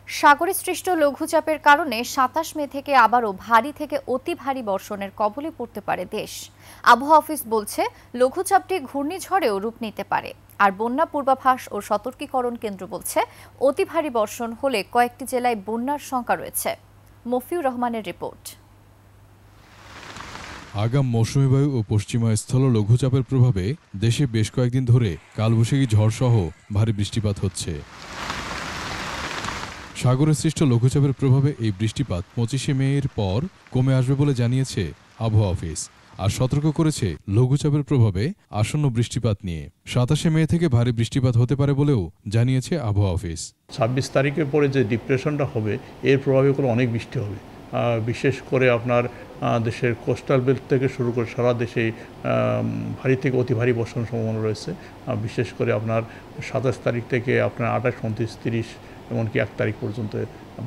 সাগরে সৃষ্ট লঘুচাপের কারণে ২৭ মে থেকে আবারও ভারী থেকে অতি ভারী বর্ষণের কবলে পড়তে পারে দেশ। আবহাওয়া অফিস বলছে, লঘুচাপটি ঘূর্ণিঝড়েও রূপ নিতে পারে। আর বন্যা পূর্বাভাস ও সতর্কীকরণ কেন্দ্র বলছে, অতি ভারী বর্ষণ হলে কয়েকটি জেলায় বন্যার শঙ্কা রয়েছে। মফিউর রহমানের রিপোর্ট। আগাম মৌসুমী বায়ু ও পশ্চিমা স্থল লঘুচাপের প্রভাবে দেশে বেশ কয়েকদিন ধরে কালবৈশাখী ঝড়সহ ভারী বৃষ্টিপাত হচ্ছে। সাগরে সৃষ্ট লঘুচাপের প্রভাবে এই বৃষ্টিপাত ২৫শে মের পর কমে আসবে বলে জানিয়েছে আবহাওয়া অফিস, আর সতর্ক করেছে লঘুচাপের প্রভাবে আসন্ন বৃষ্টিপাত নিয়ে। ২৭শে মে থেকে ভারী বৃষ্টিপাত হতে পারে বলেও জানিয়েছে আবহাওয়া অফিস। ২৬ তারিখের পরে যে ডিপ্রেশনটা হবে, এর প্রভাবে করে অনেক বৃষ্টি হবে। বিশেষ করে আপনার দেশের কোস্টাল বেল্ট থেকে শুরু করে সারা দেশে ভারী থেকে অতি ভারী বর্ষণের সম্ভাবনা রয়েছে। বিশেষ করে আপনার ২৭ তারিখ থেকে আপনার ২৮, ২৯, ৩০ এমনকি ১ তারিখ পর্যন্ত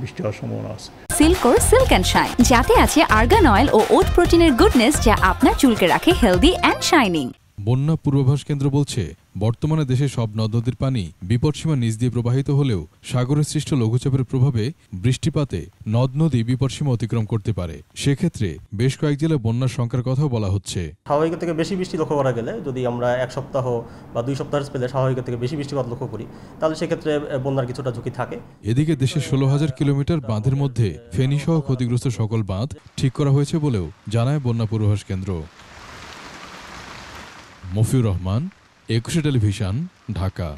বৃষ্টি হওয়ার সম্ভাবনা আছে। সিল্কোর সিল্ক অ্যান্ড শাইন, যাতে আছে আর্গান অয়েল ও ওট প্রোটিনের গুডনেস, যা আপনার চুলকে রাখে হেলদি অ্যান্ড শাইনিং। বন্যা পূর্বাভাস কেন্দ্র বলছে, বর্তমানে দেশে সব নদ নদীর পানি বিপদসীমা নিচ দিয়ে প্রবাহিত হলেও সাগরে সৃষ্ট লঘুচাপের প্রভাবে বৃষ্টিপাতে নদ নদী বিপদসীমা অতিক্রম করতে পারে। সেক্ষেত্রে বেশ কয়েক জেলায় বন্যার শঙ্কার কথাও বলা হচ্ছে। স্বাভাবিকের থেকে বেশি বৃষ্টি লক্ষ্য করা গেলে, যদি আমরা ১ সপ্তাহ বা ২ সপ্তাহের স্পেলে স্বাভাবিকের থেকে বেশি বৃষ্টিপাত লক্ষ্য করি, তাহলে সেক্ষেত্রে বন্যার কিছুটা ঝুঁকি থাকে। এদিকে দেশের ১৬,০০০ কিলোমিটার বাঁধের মধ্যে ফেনীসহ ক্ষতিগ্রস্ত সকল বাঁধ ঠিক করা হয়েছে বলেও জানায় বন্যা পূর্বাভাস কেন্দ্র। মফিউর রহমান, ২১ টেলিভিশন, ঢাকা।